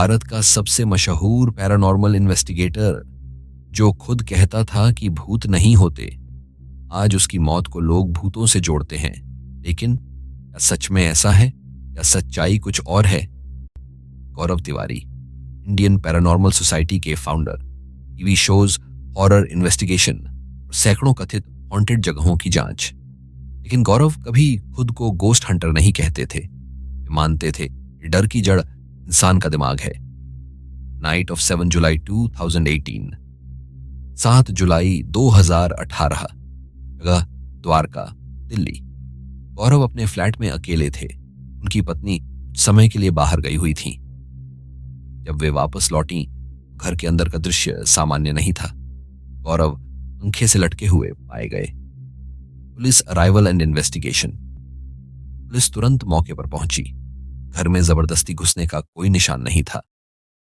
भारत का सबसे मशहूर पैरानॉर्मल इन्वेस्टिगेटर जो खुद कहता था कि भूत नहीं होते, आज उसकी मौत को लोग भूतों से जोड़ते हैं। लेकिन क्या सच में ऐसा है या सच्चाई कुछ और है? गौरव तिवारी, इंडियन पैरानॉर्मल सोसाइटी के founder, TV shows, horror investigation और सैकड़ों कथित हॉन्टेड जगहों की जांच। लेकिन गौरव कभी खुद को गोस्ट हंटर नहीं कहते थे। वे मानते थे कि डर की जड़ इंसान का दिमाग है। नाइट ऑफ 7 जुलाई 2018, 7 जुलाई 2018, जगह द्वारका, दिल्ली। गौरव अपने फ्लैट में अकेले थे। उनकी पत्नी कुछ समय के लिए बाहर गई हुई थी। जब वे वापस लौटी, घर के अंदर का दृश्य सामान्य नहीं था। गौरव पंखे से लटके हुए पाए गए। Police arrival and investigation. Police तुरंत मौके पर पहुंची। घर में जबरदस्ती घुसने का कोई निशान नहीं था।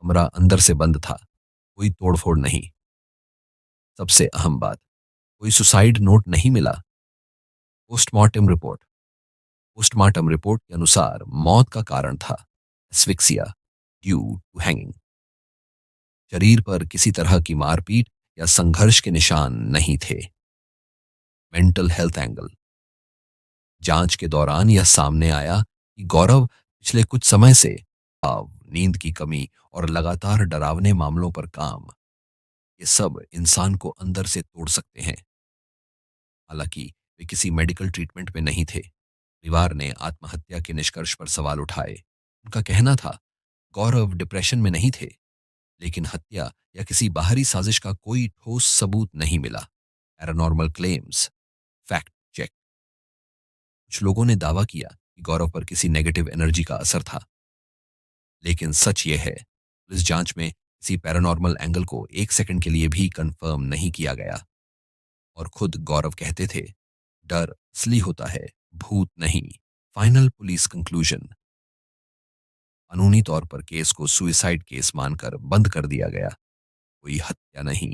कमरा अंदर से बंद था, कोई तोड़फोड़ नहीं। सबसे अहम बात, कोई सुसाइड नोट नहीं मिला। Postmortem report. पोस्टमार्टम रिपोर्ट के अनुसार मौत का कारण था एस्फिक्सिया ड्यू टू हैंगिंग। शरीर पर किसी तरह की मारपीट या संघर्ष के निशान नहीं थे। Mental health angle. जांच के दौरान यह सामने आया कि गौरव पिछले कुछ समय से नींद की कमी और लगातार डरावने मामलों पर काम, ये सब इंसान को अंदर से तोड़ सकते हैं। हालांकि वे किसी मेडिकल ट्रीटमेंट में नहीं थे। परिवार ने आत्महत्या के निष्कर्ष पर सवाल उठाए। उनका कहना था गौरव डिप्रेशन में नहीं थे, लेकिन हत्या या किसी बाहरी साजिश का कोई ठोस सबूत नहीं मिला। Paranormal claims, fact check. कुछ लोगों ने दावा किया कि गौरव पर किसी नेगेटिव एनर्जी का असर था, लेकिन सच ये है, पुलिस जांच में किसी पैरानॉर्मल एंगल को एक सेकंड के लिए भी कंफर्म नहीं किया गया। और खुद गौरव कहते थे, डर असली होता है, भूत नहीं। Final police conclusion. कानूनी तौर पर केस को सुइसाइड केस मानकर बंद कर दिया गया। कोई हत्या नहीं,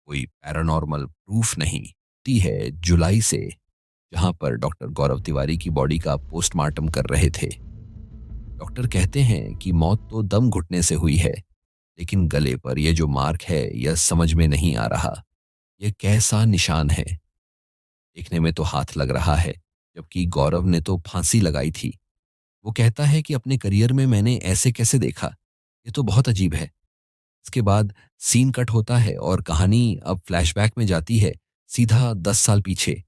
कोई पैरानॉर्मल प्रूफ नहीं। ती है जुलाई से, जहां पर डॉक्टर गौरव तिवारी की बॉडी का पोस्टमार्टम कर रहे थे। डॉक्टर कहते हैं कि मौत तो दम घुटने से हुई है, लेकिन गले पर यह जो मार्क है यह समझ में नहीं आ रहा। यह कैसा निशान है? देखने में तो हाथ लग रहा है, जबकि गौरव ने तो फांसी लगाई थी। वो कहता है कि अपने करियर में मैंने ऐसे कैसे देखा, ये तो बहुत अजीब है। इसके बाद सीन कट होता है और कहानी अब फ्लैशबैक में जाती है, सीधा 10 साल पीछे,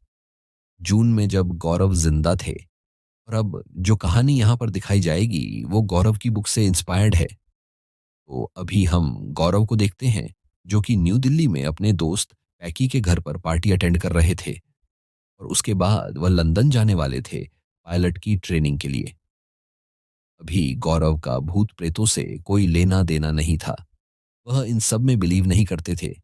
जून में, जब गौरव जिंदा थे। और अब जो कहानी यहाँ पर दिखाई जाएगी वो गौरव की बुक से इंस्पायर्ड है। तो अभी हम गौरव को देखते हैं, जो कि न्यू दिल्ली में अपने दोस्त पैकी के घर पर पार्टी अटेंड कर रहे थे और उसके बाद वह लंदन जाने वाले थे पायलट की ट्रेनिंग के लिए। अभी गौरव का भूत प्रेतों से कोई लेना देना नहीं था। वह इन सब में बिलीव नहीं करते थे।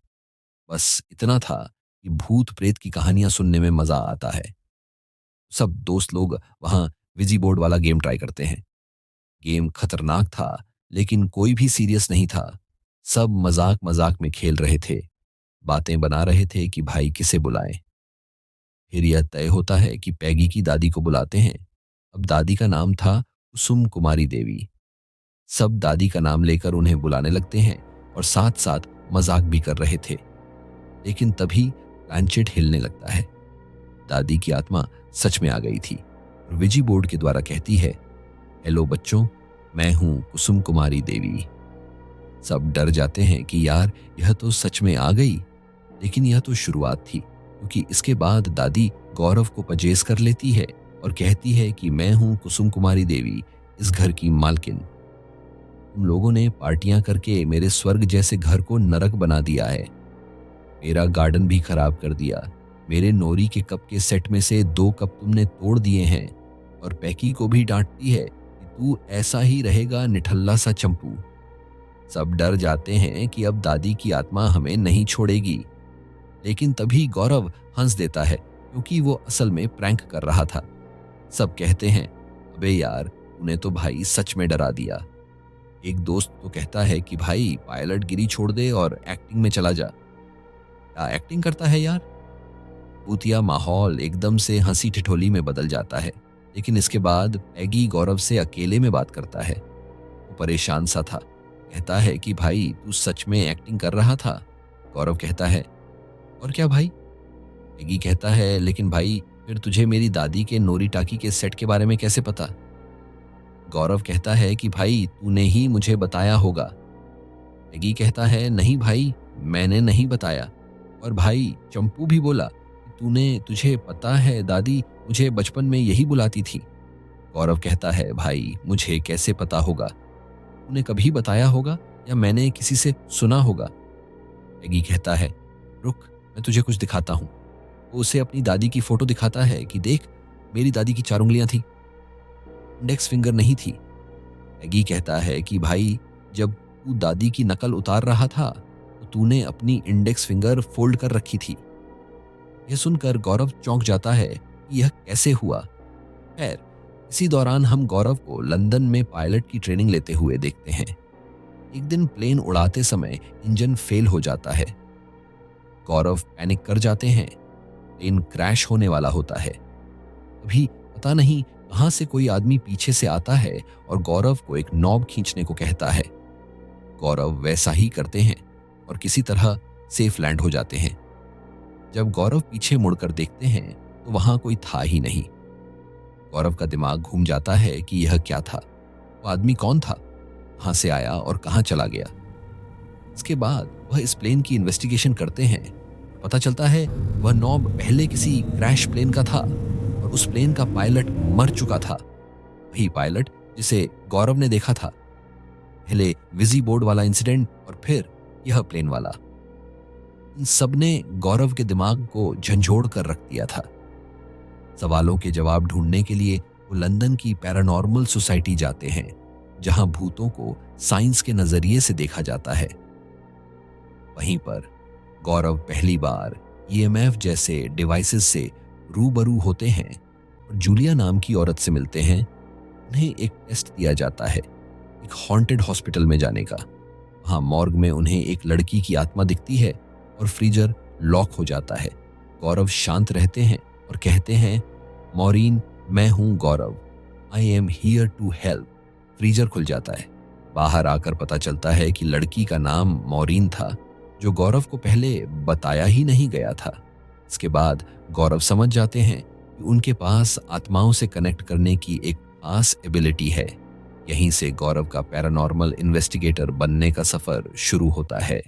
बस इतना था कि भूत प्रेत की कहानियां सुनने में मजा आता है। सब दोस्त लोग वहां विजी बोर्ड वाला गेम ट्राई करते हैं। गेम खतरनाक था, लेकिन कोई भी सीरियस नहीं था। सब मजाक मजाक में खेल रहे थे, बातें बना रहे थे कि भाई किसे बुलाएं। फिर यह तय होता है कि पैगी की दादी को बुलाते हैं। अब दादी का नाम था कुसुम कुमारी देवी। सब दादी का नाम लेकर उन्हें बुलाने लगते हैं और साथ साथ मजाक भी कर रहे थे। लेकिन तभी प्लानचेट हिलने लगता है। दादी की आत्मा सच में आ गई थी और विजी बोर्ड के द्वारा कहती है, हेलो बच्चों, मैं हूं कुसुम कुमारी देवी। सब डर जाते हैं कि यार यह तो सच में आ गई। लेकिन यह तो शुरुआत थी, क्योंकि इसके बाद दादी गौरव को पजेस कर लेती है और कहती है कि मैं हूं कुसुम कुमारी देवी, इस घर की मालकिन। तुम लोगों ने पार्टियां करके मेरे स्वर्ग जैसे घर को नरक बना दिया है। मेरा गार्डन भी खराब कर दिया। मेरे नोरी के कप के सेट में से 2 कप तुमने तोड़ दिए हैं। और पैकी को भी डांटती है कि तू ऐसा ही रहेगा, निठल्ला सा चंपू। सब डर जाते हैं कि अब दादी की आत्मा हमें नहीं छोड़ेगी। लेकिन तभी गौरव हंस देता है, क्योंकि वो असल में प्रैंक कर रहा था। सब कहते हैं, अबे यार तूने तो भाई सच में डरा दिया। एक दोस्त तो कहता है कि भाई पायलट गिरी छोड़ दे और एक्टिंग में चला जा। क्या एक्टिंग करता है यार। भूतिया माहौल एकदम से हंसी ठिठोली में बदल जाता है। लेकिन इसके बाद पैगी गौरव से अकेले में बात करता है। वो परेशान सा था, कहता है कि भाई तू सच में एक्टिंग कर रहा था? गौरव कहता है, और क्या भाई? पैगी कहता है, लेकिन भाई फिर तुझे मेरी दादी के नोरी टाकी के सेट के बारे में कैसे पता? गौरव कहता है कि भाई तूने ही मुझे बताया होगा। पैगी कहता है, नहीं भाई, मैंने नहीं बताया। और भाई चंपू भी बोला कि तुझे पता है दादी मुझे बचपन में यही बुलाती थी। गौरव कहता है, भाई मुझे कैसे पता होगा? तूने कभी बताया होगा या मैंने किसी से सुना होगा? पैगी कहता है, रुक, मैं तुझे कुछ दिखाता हूँ। वो उसे अपनी दादी की फोटो दिखाता है कि देख, मेरी दादी की 4 उंगलियां थी, इंडेक्स फिंगर नहीं थी। पैगी कहता है कि भाई जब तू दादी की नकल उतार रहा था तो तूने अपनी इंडेक्स फिंगर फोल्ड कर रखी थी। यह सुनकर गौरव चौंक जाता है कि यह कैसे हुआ। खैर, इसी दौरान हम गौरव को लंदन में पायलट की ट्रेनिंग लेते हुए देखते हैं। एक दिन प्लेन उड़ाते समय इंजन फेल हो जाता है। गौरव पैनिक कर जाते हैं। प्लेन क्रैश होने वाला होता है। अभी पता नहीं कहां से कोई आदमी पीछे से आता है और गौरव को एक नॉब खींचने को कहता है। गौरव वैसा ही करते हैं और किसी तरह सेफ लैंड हो जाते हैं। जब गौरव पीछे मुड़कर देखते हैं तो वहां कोई था ही नहीं। गौरव का दिमाग घूम जाता है कि यह क्या था, वो आदमी कौन था, कहां से आया और कहां चला गया। इसके बाद वह इस प्लेन की इन्वेस्टिगेशन करते हैं। पता चलता है वह नॉब पहले किसी क्रैश प्लेन का था और उस प्लेन का पायलट मर चुका था। वही पायलट जिसे गौरव ने देखा था। पहले विजी बोर्ड वाला इंसिडेंट और फिर यह प्लेन वाला। इन सब ने गौरव के दिमाग को झंझोड़ कर रख दिया था। सवालों के जवाब ढूंढने के लिए वो लंदन की पैरानॉर्मल सोसाइटी जाते हैं, जहां भूतों को साइंस के नजरिए से देखा जाता है। वहीं पर गौरव पहली बार ईएमएफ जैसे डिवाइसेस से रूबरू होते हैं और जूलिया नाम की औरत से मिलते हैं। उन्हें एक टेस्ट दिया जाता है एक हॉन्टेड हॉस्पिटल में जाने का। वहां मॉर्ग में उन्हें एक लड़की की आत्मा दिखती है और फ्रीजर लॉक हो जाता है। गौरव शांत रहते हैं और कहते हैं, मॉरीन, मैं हूं Gaurav, I am here to help. Freezer खुल जाता है। बाहर आकर पता चलता है कि लड़की का नाम मॉरीन था, जो गौरव को पहले बताया ही नहीं गया था। इसके बाद गौरव समझ जाते हैं कि उनके पास आत्माओं से कनेक्ट करने की एक खास एबिलिटी है। यहीं से गौरव का पैरानॉर्मल इन्वेस्टिगेटर बनने का सफर शुरू होता है।